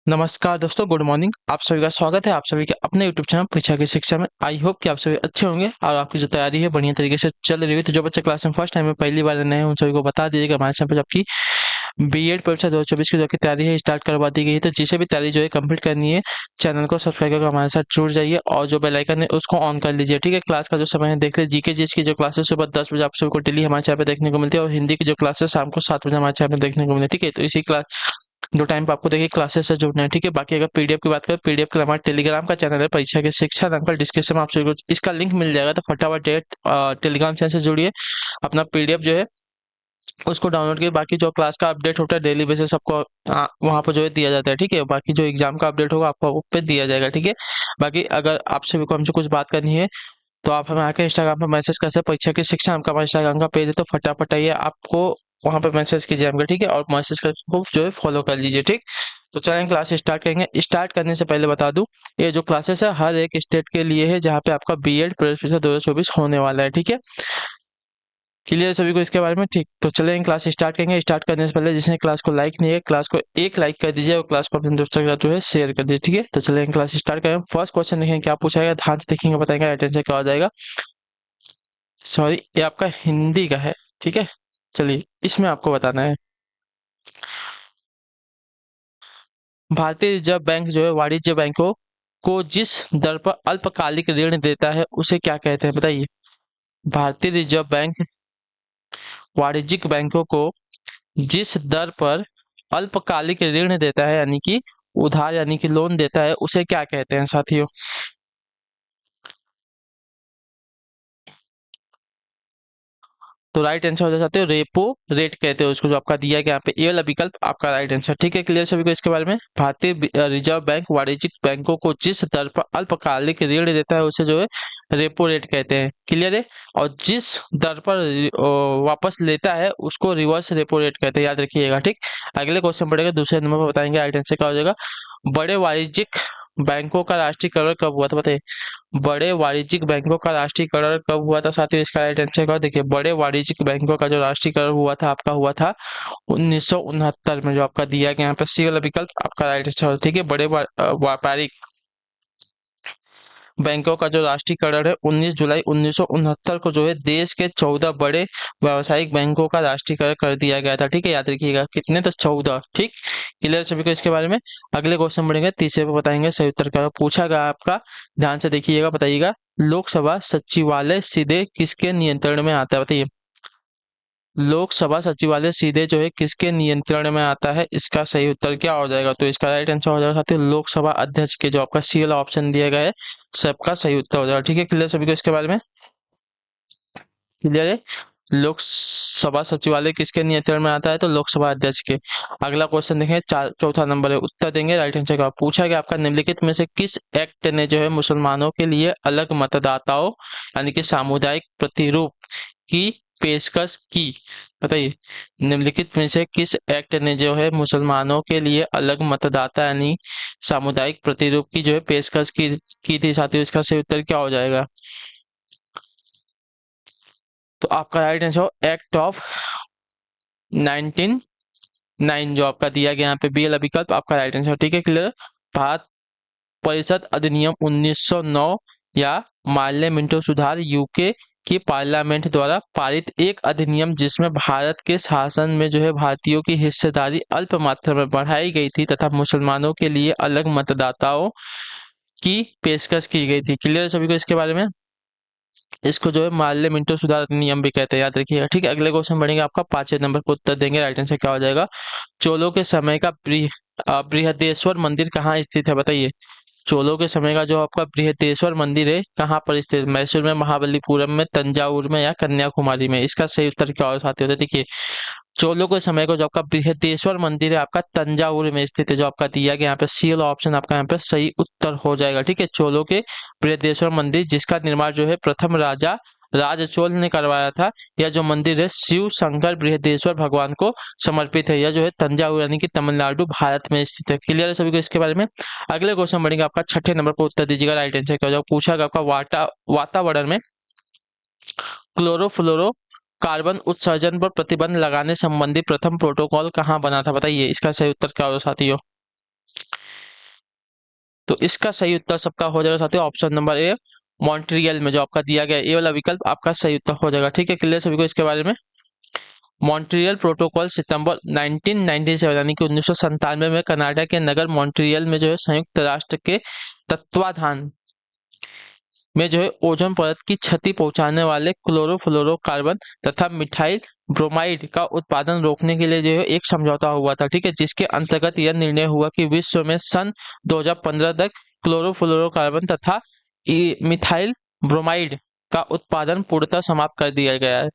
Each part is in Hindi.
नमस्कार दोस्तों, गुड मॉर्निंग। आप सभी का स्वागत है आप सभी के अपने यूट्यूब चैनल परीक्षा की शिक्षा में। आई होप कि आप सभी अच्छे होंगे और आपकी जो तैयारी है बढ़िया तरीके से चल रही है। तो जो बच्चे क्लास में फर्स्ट टाइम में पहली बार नए हैं उन सभी को बता दीजिएगा हमारे चैनल पर आपकी बीएड परीक्षा 2024 की जो की तैयारी है स्टार्ट करवा दी गई है। तो जिसे भी तैयारी जो है कंप्लीट करनी है, चैनल को सब्सक्राइब करके हमारे साथ जुड़ जाइए और जो बेल आइकन है उसको ऑन कर लीजिए। ठीक है, क्लास का जो समय है देख लीजिए। जीके जीएस की जो क्लासेस सुबह 10 बजे आप सभी को डेली हमारे चैनल पर देखने को मिलती है और हिंदी की जो क्लासेस शाम को 7 बजे हमारे चैनल पर देखने को मिलती है। ठीक है, तो इसी क्लास जो टाइम पे आपको देखिए क्लासेस से जुड़ना है। ठीक है, बाकी अगर पीडीएफ की बात करें, पीडीएफ के लिए हमारे टेलीग्राम का चैनल है परीक्षा के शिक्षा नाम पर, डिस्क्रिप्शन में आप सभी को इसका लिंक मिल जाएगा। तो फटाफट टेलीग्राम चैनल से जुड़िए, अपना पीडीएफ जो है उसको डाउनलोड किए। बाकी जो क्लास का अपडेट होता है डेली बेसिस सबको वहाँ पर जो है दिया जाता है। ठीक है, बाकी जो एग्जाम का अपडेट होगा आपको उस पे दिया जाएगा। ठीक है, बाकी अगर आप सभी को हमसे कुछ बात करनी है तो आप हमें आके इंस्टाग्राम पर मैसेज कर सकते हैं। परीक्षा की शिक्षा आपका हमारे इंस्टाग्राम का पेज है, तो फटाफट आइए, आपको वहां पे मैसेज कीजिए हमको। ठीक है, और मैसेज करके जो है फॉलो कर लीजिए। ठीक, तो चलें क्लास स्टार्ट करेंगे। स्टार्ट करने से पहले बता दूं, ये जो क्लासेस है हर एक स्टेट के लिए है जहाँ पे आपका बीएड प्रवेश परीक्षा 2024 होने वाला है। ठीक है, क्लियर सभी को इसके बारे में। ठीक, तो चलें क्लास स्टार्ट करेंगे। स्टार्ट करने से पहले जिसने क्लास को लाइक नहीं है, क्लास को एक लाइक कर दीजिए और क्लास को अपने दोस्तों के साथ जो है शेयर कर दीजिए। ठीक है, तो चलें क्लास स्टार्ट करें। फर्स्ट क्वेश्चन देखेंगे क्या पूछा गया, ध्यान से देखेंगे, बताएंगे राइट आंसर क्या हो जाएगा। सॉरी, ये आपका हिंदी का है। ठीक है, चलिए इसमें आपको बताना है। भारतीय रिजर्व बैंक जो है वाणिज्य बैंकों को जिस दर पर अल्पकालिक ऋण देता है उसे क्या कहते हैं, बताइए। भारतीय रिजर्व बैंक वाणिज्यिक बैंकों को जिस दर पर अल्पकालिक ऋण देता है यानी कि उधार यानी कि लोन देता है उसे क्या कहते हैं साथियों। तो राइट आंसर हो जाते हो रेपो रेट कहते हैं उसको, जो आपका दिया गया यहाँ पे ये वाला विकल्प आपका राइट आंसर। ठीक है, क्लियर सभी को इसके बारे में। भारतीय रिजर्व बैंक वाणिज्यिक बैंकों को जिस दर पर अल्पकालिक ऋण देता है उसे जो है रेपो रेट कहते हैं। क्लियर है, और जिस दर पर वापस लेता है उसको रिवर्स रेपो रेट कहते हैं, याद रखिएगा। ठीक, अगले क्वेश्चन पढ़ेगा, दूसरे नंबर पर बताएंगे राइट आंसर क्या हो जाएगा। बड़े वाणिज्यिक बैंकों का राष्ट्रीयकरण कब हुआ था, बताइए। बड़े वाणिज्यिक बैंकों का राष्ट्रीयकरण कब हुआ था साथियों, इसका राइट आंसर क्या, देखिए बड़े वाणिज्यिक बैंकों का जो राष्ट्रीयकरण हुआ था आपका हुआ था 1969 में, जो आपका दिया गया यहाँ पे सी वाला विकल्प आपका राइट आंसर। ठीक है, बड़े व्यापारिक बैंकों का जो राष्ट्रीयकरण है 19 जुलाई 1969 को जो है देश के 14 बड़े व्यावसायिक बैंकों का राष्ट्रीयकरण कर दिया गया था। ठीक है, याद रखिएगा कितने, तो 14। ठीक, क्लियर सभी को इसके बारे में। अगले क्वेश्चन बढ़ेंगे, तीसरे पे बताएंगे सही उत्तर क्या पूछा गया आपका, ध्यान से देखिएगा, बताइएगा। लोकसभा सचिवालय सीधे किसके नियंत्रण में आता है, बताइए। लोकसभा सचिवालय सीधे जो है किसके नियंत्रण में आता है, इसका सही उत्तर क्या हो जाएगा। तो इसका राइट आंसर हो जाएगा साथियों लोकसभा अध्यक्ष के, जो आपका सी वाला ऑप्शन दिया गया है सबका सही उत्तर हो जाएगा। ठीक है, क्लियर सभी को इसके बारे में, क्लियर है। लोकसभा सचिवालय किसके नियंत्रण में आता है, तो लोकसभा अध्यक्ष के। अगला क्वेश्चन देखें, चौथा नंबर है, उत्तर देंगे राइट आंसर का। पूछा गया आपका निम्नलिखित में से किस एक्ट ने जो है मुसलमानों के लिए अलग मतदाताओं यानी कि सामुदायिक प्रतिरूप की पेशकश की, बताइए। निम्नलिखित में से किस एक्ट ने जो है मुसलमानों के लिए अलग मतदाता यानी सामुदायिक प्रतिरूप की जो है पेशकश की थी साथियों, इसका सही उत्तर क्या हो जाएगा। तो आपका राइट आंसर हो एक्ट ऑफ 1909, जो आपका दिया गया यहाँ पे बी वाला विकल्प आपका राइट आंसर। ठीक है, क्लियर। भारत परिषद अधिनियम 1909 या माल्य मिंटो सुधार यूके की पार्लियामेंट द्वारा पारित एक अधिनियम जिसमें भारत के शासन में जो है भारतीयों की हिस्सेदारी अल्प मात्रा में बढ़ाई गई थी तथा मुसलमानों के लिए अलग मतदाताओं की पेशकश की गई थी। क्लियर है सभी को इसके बारे में। इसको जो है माल्य मिंटो सुधार अधिनियम भी कहते हैं, याद रखिएगा। ठीक है, अगले क्वेश्चन बढ़ेंगे, आपका 5वें नंबर पर उत्तर देंगे राइट आंसर क्या हो जाएगा। चोलों के समय का बृहदेश्वर मंदिर कहाँ स्थित है, बताइए। चोलों के समय का जो आपका बृहदेश्वर मंदिर है कहाँ पर स्थित, मैसूर में, महाबलीपुरम में, तंजावुर में या कन्याकुमारी में, इसका सही उत्तर क्या हो साथियों। देखिए चोलों के समय को जो आपका बृहदेश्वर मंदिर है आपका तंजावुर में स्थित है, जो आपका दिया गया यहाँ पे सी वाला ऑप्शन आपका यहाँ पे सही उत्तर हो जाएगा। ठीक है, चोलों के बृहदेश्वर मंदिर जिसका निर्माण जो है प्रथम राजा राज चोल ने करवाया था। यह जो मंदिर है शिव शंकर बृहदेश्वर भगवान को समर्पित है। यह जो है तंजावुर यानी कि तमिलनाडु भारत में स्थित है। क्लियर है सभी को इसके बारे में। अगले क्वेश्चन बढ़ेंगे, आपका 6ठे नंबर पर उत्तर दीजिएगा राइट आंसर क्या हो जाएगा। पूछा गया आपका वातावरण में क्लोरोफ्लोरो कार्बन उत्सर्जन पर प्रतिबंध लगाने संबंधी प्रथम प्रोटोकॉल कहाँ बना था, बताइए। इसका सही उत्तर क्या होगा साथियों। तो इसका सही उत्तर सबका हो जाएगा साथियों ऑप्शन नंबर ए, मॉन्ट्रियल में जो आपका दिया गया ए वाला विकल्प आपका सही उत्तर हो जाएगा। ठीक है, क्लियर सभी को इसके बारे में। मॉन्ट्रियल प्रोटोकॉल सितंबर 1997 यानी कि 1997 में कनाडा के नगर मॉन्ट्रियल में जो है संयुक्त राष्ट्र के तत्वाधान में जो है ओजोन परत की क्षति पहुंचाने वाले क्लोरोफ्लोरोकार्बन तथा मिथाइल ब्रोमाइड का उत्पादन रोकने के लिए जो है एक समझौता हुआ था। ठीक है, जिसके अंतर्गत यह निर्णय हुआ कि विश्व में सन 2015 तक क्लोरोफ्लोरोकार्बन तथा मिथाइल ब्रोमाइड का उत्पादन पूर्णतः समाप्त कर दिया गया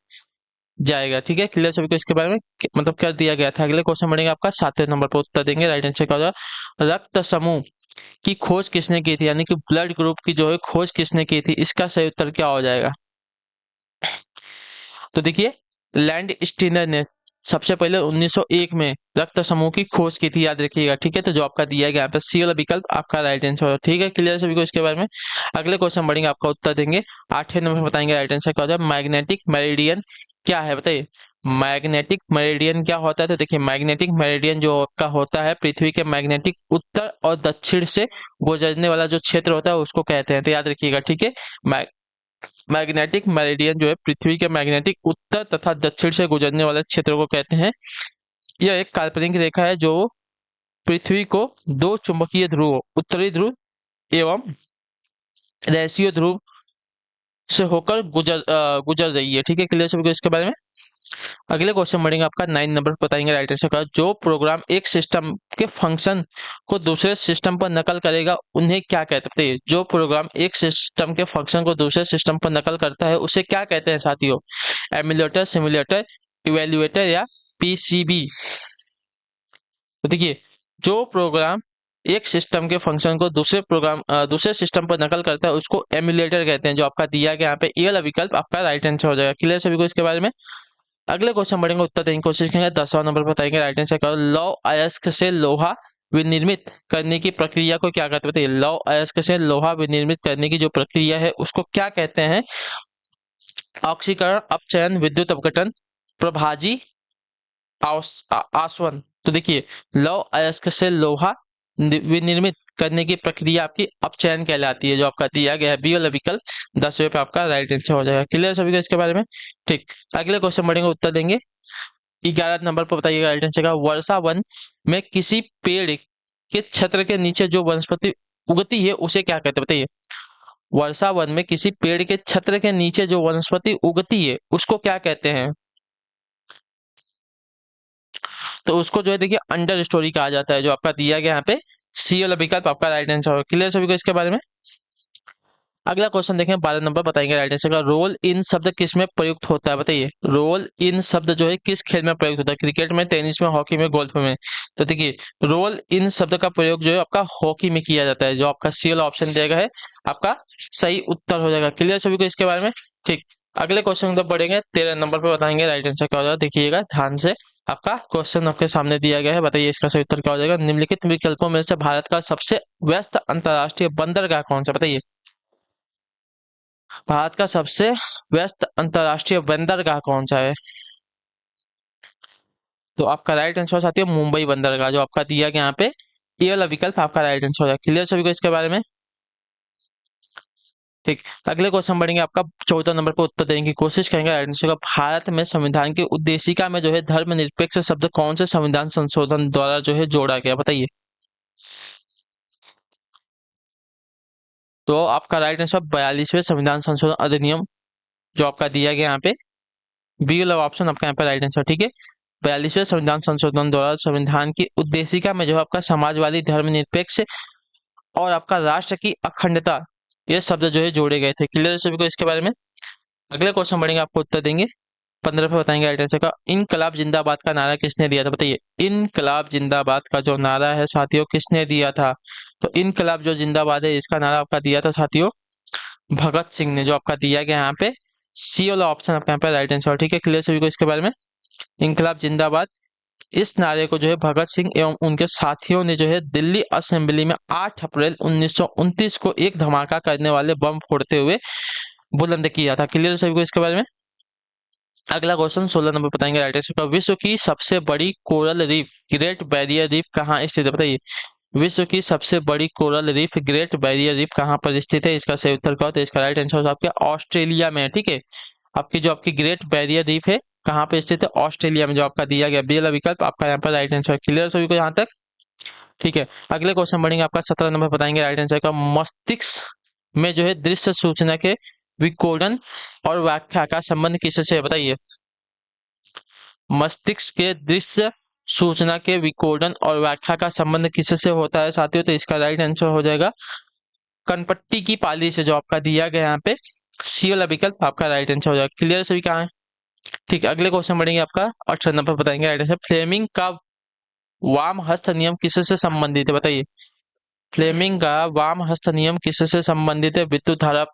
जाएगा। ठीक है, क्लियर सभी को इसके बारे में मतलब कर दिया गया था। अगले क्वेश्चन बढ़ेंगे आपका 7वें नंबर पर उत्तर देंगे। राइट आंसर क्या होगा, रक्त समूह की खोज किसने की थी, यानी कि ब्लड ग्रुप की जो है खोज किसने की थी, इसका सही उत्तर क्या हो जाएगा। तो देखिए लैंड स्टीनर ने सबसे पहले 1901 में रक्त समूह की खोज की थी, याद रखिएगा। ठीक है, तो जो आपका दिया गया यहाँ पे सी वाला विकल्प आपका राइट आंसर होगा। ठीक है, क्लियर सभी को इसके बारे में। अगले क्वेश्चन बढ़ेंगे आपका उत्तर देंगे। 8वें नंबर में बताएंगे राइट आंसर क्या होता है। मैग्नेटिक मेरिडियन क्या है बताइए। मैग्नेटिक मेरिडियन क्या होता है, तो देखिए मैग्नेटिक मेरिडियन जो आपका होता है पृथ्वी के मैग्नेटिक उत्तर और दक्षिण से गुजरने वाला जो क्षेत्र होता है उसको कहते हैं, तो याद रखिएगा। ठीक है, मैग्नेटिक मेरिडियन जो है पृथ्वी के मैग्नेटिक उत्तर तथा दक्षिण से गुजरने वाले क्षेत्र को कहते हैं। यह एक काल्पनिक रेखा है जो पृथ्वी को दो चुंबकीय ध्रुव, उत्तरी ध्रुव एवं देशीय ध्रुव से होकर गुजर रही है। ठीक है, क्लियर सभी को इसके बारे में। अगले क्वेश्चन बढ़ेंगे आपका 9 नंबर बताएंगे राइट आंसर का। जो प्रोग्राम एक सिस्टम के फंक्शन को दूसरे सिस्टम पर नकल करेगा उन्हें क्या कहते हैं। जो प्रोग्राम एक सिस्टम के फंक्शन को दूसरे सिस्टम पर नकल करता है उसे क्या कहते हैं साथियों। एमुलेटर, सिमुलेटर, इवेल्युएटर या पीसीबी। तो देखिए जो प्रोग्राम एक सिस्टम के फंक्शन को दूसरे सिस्टम पर नकल करता है उसको एमुलेटर कहते हैं, जो आपका दिया गया यहाँ पे ए वाला विकल्प आपका राइट आंसर हो जाएगा। क्लियर सभी को इसके बारे में। अगले क्वेश्चन बढ़ेंगे उत्तर देने की कोशिश करेंगे। 10वां नंबर बताएंगे राइट आंसर क्या। लौ अयस्क से लोहा विनिर्मित करने की प्रक्रिया को क्या कहते हैं बताइए। लौ अयस्क से लोहा विनिर्मित करने की जो प्रक्रिया है उसको क्या कहते हैं। ऑक्सीकरण, अपचयन, विद्युत अपघटन, प्रभाजी, आसवन। तो देखिए लौ अयस्क से लोहा विनिर्मित करने की प्रक्रिया आपकी अपचयन कहलाती है, जो आपका दिया गया है बी वाला विकल्प 10वें पे आपका राइट आंसर हो जाएगा। क्लियर सभी को इसके बारे में। ठीक, अगले क्वेश्चन बढ़ेंगे उत्तर देंगे। 11 नंबर पर बताइएगा राइट आंसर का। वर्षा वन में किसी पेड़ के छत्र के नीचे जो वनस्पति उगती है उसे क्या कहते हैं बताइए। वर्षा वन में किसी पेड़ के छत्र के नीचे जो वनस्पति उगती है उसको क्या कहते हैं। तो उसको जो है देखिए अंडर स्टोरी कहा जाता है, जो आपका दिया गया यहाँ पे सी वाला विकल्प आपका राइट आंसर होगा। क्लियर सभी को इसके बारे में। अगला क्वेश्चन देखें 12 नंबर बताएंगे राइट आंसर का। रोल इन शब्द किस में प्रयुक्त होता है बताइए। रोल इन शब्द जो है किस खेल में प्रयुक्त होता है। क्रिकेट में, टेनिस में, हॉकी में, गोल्फ में। तो देखिए रोल इन शब्द का प्रयोग जो है आपका हॉकी में किया जाता है, जो आपका सी वाला ऑप्शन दिया गया है आपका सही उत्तर हो जाएगा। क्लियर सभी को इसके बारे में। ठीक, अगले क्वेश्चन जब बढ़ेंगे 13 नंबर पर बताएंगे राइट आंसर क्या हो जाएगा। देखिएगा ध्यान से, आपका क्वेश्चन आपके सामने दिया गया है, बताइए इसका सही उत्तर क्या हो जाएगा। निम्नलिखित विकल्पों में से भारत का सबसे व्यस्त अंतर्राष्ट्रीय बंदरगाह कौन सा बताइए। भारत का सबसे व्यस्त अंतर्राष्ट्रीय बंदरगाह कौन सा है। तो आपका राइट आंसर साथियों मुंबई बंदरगाह, जो आपका दिया गया यहाँ पे ये वाला विकल्प आपका राइट आंसर हो जाएगा। क्लियर सभी को इसके बारे में। ठीक, अगले क्वेश्चन बढ़ेंगे आपका 14 नंबर पर उत्तर देने की कोशिश करेंगे राइट आंसर का। भारत में संविधान की उद्देशिका में जो है धर्मनिरपेक्ष शब्द कौन से संविधान संशोधन द्वारा जो है जोड़ा गया बताइए। तो आपका राइट आंसर 42वें संविधान संशोधन अधिनियम, जो आपका दिया गया यहाँ पे बी वाला ऑप्शन आपका यहाँ पे राइट आंसर। ठीक है, 42वें संविधान संशोधन द्वारा संविधान की उद्देशिका में जो है आपका समाजवादी, धर्मनिरपेक्ष और आपका राष्ट्र की अखंडता ये शब्द जो है जोड़े गए थे। क्लियर सभी को इसके बारे में। अगले क्वेश्चन बढ़ेंगे आपको उत्तर देंगे 15 पे बताएंगे राइट आंसर का। इनकलाब जिंदाबाद का नारा किसने दिया था बताइए। इनकलाब जिंदाबाद का जो नारा है साथियों किसने दिया था। तो इनकलाब जो जिंदाबाद है इसका नारा आपका दिया था साथियों भगत सिंह ने, जो आपका दिया गया यहाँ पे सी वाला ऑप्शन आपका यहाँ पे राइट आंसर। ठीक है, क्लियर सभी को इसके बारे में। इनकलाब जिंदाबाद इस नारे को जो है भगत सिंह एवं उनके साथियों ने जो है दिल्ली असेंबली में 8 अप्रैल 1929 को एक धमाका करने वाले बम फोड़ते हुए बुलंद किया था। क्लियर सभी को इसके बारे में। अगला क्वेश्चन 16 नंबर बताएंगे राइट आंसर का। विश्व की सबसे बड़ी coral reef great barrier reef कहाँ स्थित है बताइए। विश्व की सबसे बड़ी coral reef great barrier reef कहाँ पर स्थित है? इसका सही उत्तर क्या होता है? इसका राइट आंसर आपके ऑस्ट्रेलिया में है। ठीक है, आपकी जो आपकी ग्रेट बैरियर रीफ है कहाँ पे स्थित है? ऑस्ट्रेलिया में, जो आपका दिया गया बी वाला विकल्प आपका यहाँ पर राइट आंसर। क्लियर सभी को यहाँ तक? ठीक है, अगले क्वेश्चन बढ़ेंगे। आपका 17 नंबर बताएंगे राइट आंसर का। मस्तिष्क में जो है दृश्य सूचना के विकोडन और व्याख्या का संबंध किससे है? बताइए। मस्तिष्क के दृश्य सूचना के विकोडन और व्याख्या का संबंध किससे होता है साथियों? तो इसका राइट आंसर हो जाएगा कनपट्टी की पाली से, जो आपका दिया गया यहाँ पे सी वाला विकल्प आपका राइट आंसर हो जाएगा। क्लियर सभी कहाँ है? ठीक है, अगले क्वेश्चन बढ़ेंगे। आपका 18 नंबर बताएंगे राइट आंसर। फ्लेमिंग का वाम हस्त नियम किससे संबंधित है? बताइए। फ्लेमिंग का वाम हस्त नियम किससे संबंधित है? विद्युत धारा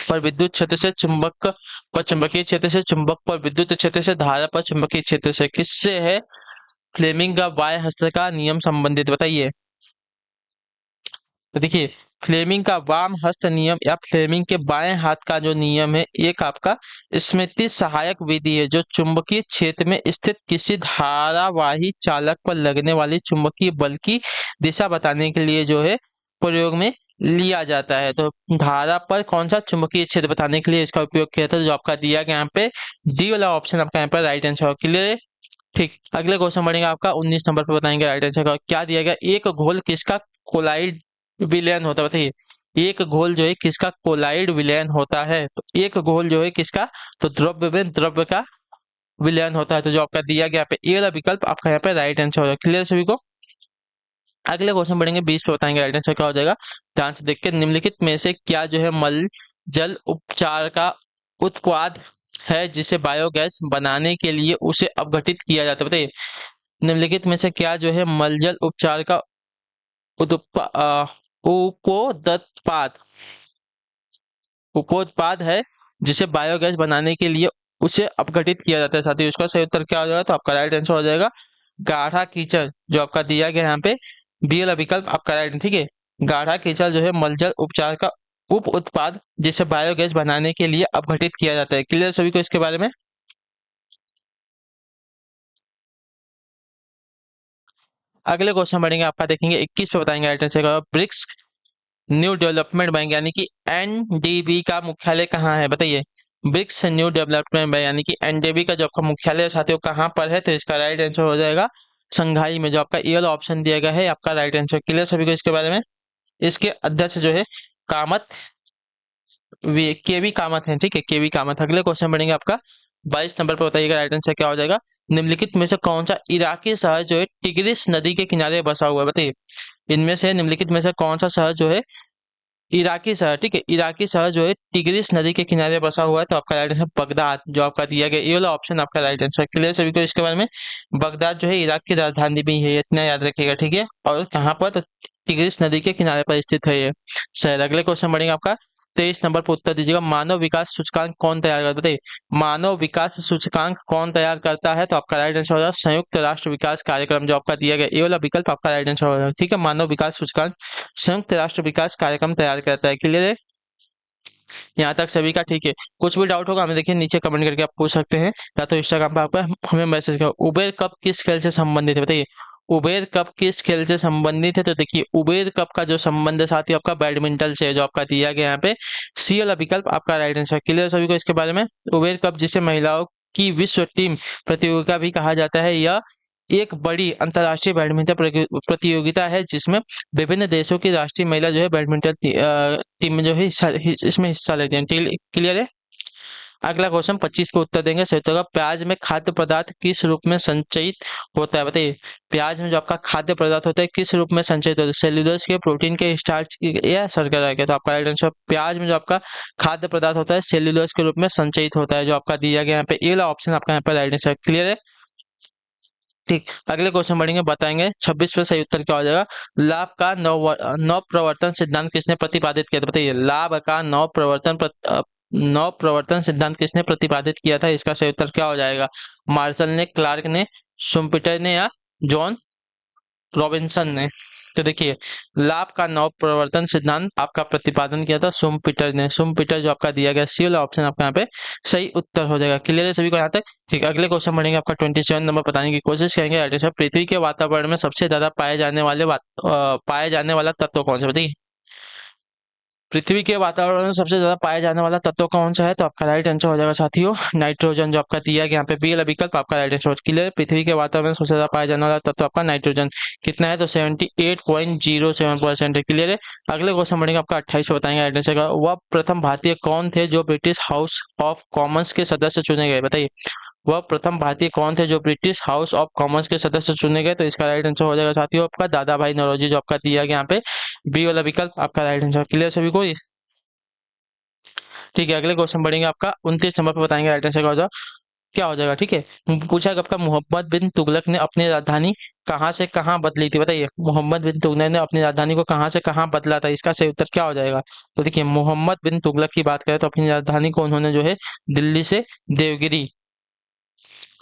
पर विद्युत क्षेत्र से चुंबक पर चुंबकीय क्षेत्र से, चुंबक पर विद्युत क्षेत्र से, धारा पर चुंबकीय क्षेत्र से, किससे है फ्लेमिंग का बाएं हस्त का नियम संबंधित? बताइए। तो देखिए, फ्लेमिंग का वाम हस्त नियम या फ्लेमिंग के बाएं हाथ का जो नियम है, एक आपका स्मृति सहायक विधि है जो चुंबकीय क्षेत्र में स्थित किसी धारावाही चालक पर लगने वाली चुंबकीय बल की दिशा बताने के लिए जो है प्रयोग में लिया जाता है। तो धारा पर कौन सा चुंबकीय क्षेत्र बताने के लिए इसका उपयोग किया था? जो आपका दिया गया यहाँ पे डी वाला ऑप्शन आपका यहाँ पर राइट आंसर। क्लियर है? ठीक, अगले क्वेश्चन बढ़ेगा। आपका 19 नंबर पे बताएंगे राइट आंसर का। क्या दिया गया? एक घोल किसका कोलाइड विलयन होता है? बताइए। एक घोल जो है किसका कोलाइड विलयन होता है? तो एक घोल जो है किसका, तो द्रव्य में द्रव्य का विलयन होता है। तो जो आपका दिया गया यहाँ पे ए वाला विकल्प आपका यहाँ पे राइट आंसर होगा। क्लियर सभी को? अगले क्वेश्चन बढ़ेंगे 20 पे बताएंगे राइट आंसर क्या हो जाएगा। ध्यान से देखिए, निम्नलिखित में से क्या जो है मल जल उपचार का उत्पाद है जिसे बायोगैस बनाने के लिए उसे अपघटित किया जाता है? बताइए। निम्नलिखित में से क्या जो है मलजल उपचार का उपोदत्पाद उपोत्पाद है जिसे बायोगैस बनाने के लिए उसे अपघटित किया जाता है? साथियों, उसका सही उत्तर क्या हो जाएगा? तो आपका राइट आंसर हो जाएगा गाढ़ा कीचड़, जो आपका दिया गया यहाँ पे बी वाला विकल्प आपका राइट। ठीक है, गाढ़ा कीचड़ जो है मलजल उपचार का उप उत्पाद जिसे बायोगैस बनाने के लिए अपघटित किया जाता है। क्लियर सभी को इसके बारे में? अगले क्वेश्चन बढ़ेंगे। आपका देखेंगे 21 पे बताएंगे राइट आंसर का। ब्रिक्स न्यू डेवलपमेंट बैंक यानी कि एनडीबी का मुख्यालय कहाँ है? बताइए। ब्रिक्स न्यू डेवलपमेंट बैंक यानी कि एनडीबी का जो आपका मुख्यालय है साथियों कहाँ पर है? तो इसका राइट आंसर हो जाएगा संघाई में, जो आपका ए वाला ऑप्शन दिया गया है आपका राइट आंसर। क्लियर सभी को इसके बारे में? इसके अध्यक्ष जो है कामत केवी कामत है। ठीक है, केवी कामत। अगले क्वेश्चन बढ़ेंगे। आपका 22 नंबर पर बताइएगा राइट आंसर क्या हो जाएगा। निम्नलिखित में से कौन सा इराकी शहर जो है टिग्रिस नदी के किनारे बसा हुआ है? बताइए। इनमें से निम्नलिखित में से कौन सा शहर जो है इराकी शहर, ठीक है, इराकी शहर जो है टिग्रिस नदी के किनारे बसा हुआ है? तो आपका राइट आंसर बगदाद, जो आपका दिया गया ये वाला ऑप्शन आपका राइट आंसर। क्लियर सभी को इसके बारे में? बगदाद जो है इराक की राजधानी भी है, इतना याद रखिएगा। ठीक है, और कहाँ पर? तो टिग्रिस नदी के किनारे पर स्थित है ये शहर। अगले क्वेश्चन बढ़ेंगे। आपका 23 नंबर पर उत्तर दीजिएगा। मानव विकास सूचकांक कौन तैयार करता है? बताइए। मानव विकास सूचकांक कौन तैयार करता है? तो आपका राइट आंसर हो जाएगा संयुक्त राष्ट्र विकास कार्यक्रम, जो आपका दिया गया ये वाला विकल्प आपका राइट आंसर हो जाएगा। ठीक है, मानव विकास सूचकांक संयुक्त राष्ट्र विकास कार्यक्रम तैयार करता है। क्लियर है यहाँ तक सभी का? ठीक है, कुछ भी डाउट होगा हमें देखिए नीचे कमेंट करके आप पूछ सकते हैं, या तो इंस्टाग्राम पे आपका हमें मैसेज करो। उबेर कप किस खेल से संबंधित है? बताइए। उबेर कप किस खेल से संबंधित है? तो देखिए, उबेर कप का जो संबंध है साथी आपका बैडमिंटन से है, जो आपका दिया गया यहाँ पे सी वाला विकल्प आपका राइट आंसर। क्लियर सभी को इसके बारे में? उबेर कप जिसे महिलाओं की विश्व टीम प्रतियोगिता भी कहा जाता है, यह एक बड़ी अंतर्राष्ट्रीय बैडमिंटन प्रतियोगिता है जिसमें विभिन्न देशों की राष्ट्रीय महिला जो है बैडमिंटन टीम में जो है इसमें हिस्सा लेते हैं। क्लियर है? अगला क्वेश्चन 25 पे उत्तर देंगे सही होगा। प्याज में खाद्य पदार्थ किस रूप में संचयित होता है? बताइए। प्याज में जो आपका खाद्य पदार्थ होता है किस रूप में संचयित होता है? सेल्यूलोज के, प्रोटीन के, स्टार्च के या शर्करा के? तो आपका राइट आंसर प्याज में जो आपका खाद्य पदार्थ होता है सेल्यूलोज के रूप में संचयित होता है, जो आपका दिया गया यहाँ पे ए वाला ऑप्शन आपका यहाँ पे राइट आंसर। क्लियर है? ठीक, अगले क्वेश्चन बढ़ेंगे। बताएंगे 26 पे सही उत्तर क्या हो जाएगा। लाभ का नव प्रवर्तन सिद्धांत किसने प्रतिपादित किया था? बताइए। लाभ का नव प्रवर्तन सिद्धांत किसने प्रतिपादित किया था? इसका सही उत्तर क्या हो जाएगा। मार्शल ने, क्लार्क ने, शुम्पीटर ने या जॉन रॉबिन्सन ने? तो देखिए, लाभ का नव प्रवर्तन सिद्धांत आपका प्रतिपादन किया था शुम्पीटर ने। शुम्पीटर जो आपका दिया गया सी वाला ऑप्शन आपका यहाँ पे सही उत्तर हो जाएगा। क्लियर है सभी को यहाँ तक? ठीक है, अगले क्वेश्चन बढ़ेंगे। आपका 27 नंबर बताने की कोशिश करेंगे। एडिशन, पृथ्वी के वातावरण में सबसे ज्यादा पाए जाने वाला तत्व कौन सा है? बताइए, पृथ्वी के वातावरण में सबसे ज्यादा पाया जाने वाला तत्व कौन सा है? तो आपका राइट आंसर हो जाएगा साथियों नाइट्रोजन, जो आपका दिया गया यहाँ पे बी वाला विकल्प आपका राइट आंसर। क्लियर? पृथ्वी के वातावरण में सबसे ज्यादा पाया जाने वाला तत्व आपका नाइट्रोजन। कितना है? तो 78.07% है। क्लियर है? अगले क्वेश्चन बढ़ेंगे। आपका 28 बताएंगे राइट आंसर का। वह प्रथम भारतीय कौन थे जो ब्रिटिश हाउस ऑफ कॉमन्स के सदस्य चुने गए? बताइए, वह प्रथम भारतीय कौन थे जो ब्रिटिश हाउस ऑफ कॉमन्स के सदस्य चुने गए? तो इसका राइट आंसर हो जाएगा साथियों आपका दादा भाई नौरोजी, जो आपका दिया गया यहाँ पे बी वाला विकल्प आपका राइट आंसर। क्लियर सभी को? ठीक है, अगले क्वेश्चन बढ़ेंगे। आपका 29 नंबर पर बताएंगे राइट आंसर क्या हो जाएगा। ठीक है, पूछा कि आपका मोहम्मद बिन तुगलक ने अपनी राजधानी कहाँ से कहाँ बदली थी? बताइए, मोहम्मद बिन तुगलक ने अपनी राजधानी को कहाँ से कहाँ बदला था? इसका सही उत्तर क्या हो जाएगा? तो देखिए, मोहम्मद बिन तुगलक की बात करें तो अपनी राजधानी को उन्होंने जो है दिल्ली से देवगिरी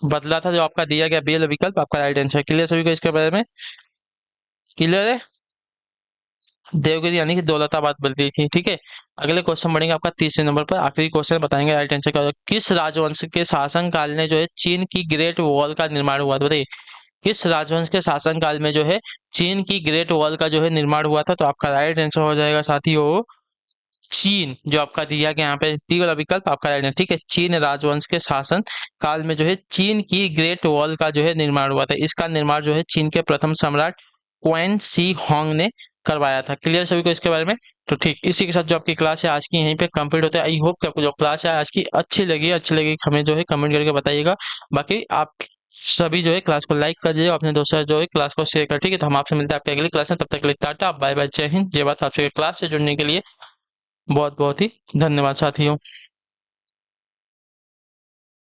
बदला था, जो आपका दिया गया बी विकल्प आपका राइट आंसर। क्लियर सभी को इसके बारे में? क्लियर है? देवगिरी यानी कि दौलताबाद बदली थी। ठीक है, अगले क्वेश्चन बढ़ेंगे। आपका 30 नंबर पर आखिरी क्वेश्चन बताएंगे राइट आंसर क्या होगा। किस राजवंश के शासन काल में जो है चीन की ग्रेट वॉल का निर्माण हुआ था? बताइए, किस राजवंश के शासन काल में जो है चीन की ग्रेट वॉल का जो है निर्माण हुआ था? तो आपका राइट आंसर हो जाएगा साथियों चीन, जो आपका दिया गया यहाँ पे डी वाला विकल्प आपका राइट आंसर। ठीक है, चीन राजवंश के शासन काल में जो है चीन की ग्रेट वॉल का जो है निर्माण हुआ था। इसका निर्माण जो है चीन के प्रथम सम्राट क्वेन सी होंग ने करवाया था। क्लियर सभी को इसके बारे में? तो ठीक, इसी के साथ जो आपकी क्लास है आज की यहीं पे कंप्लीट होता है। आई होप कि आपको जो क्लास है आज की अच्छी लगी हमें जो है कमेंट करके बताइएगा। बाकी आप सभी जो है क्लास को लाइक कर दीजिए, अपने दोस्तों जो है क्लास को शेयर कर। ठीक है, तो हम आपसे मिलते हैं आपके अगली क्लास में। तब तक के लिए टाटा बाय बाय, जय हिंद जय भारत। आपसे क्लास से जुड़ने के लिए बहुत बहुत ही धन्यवाद साथियों।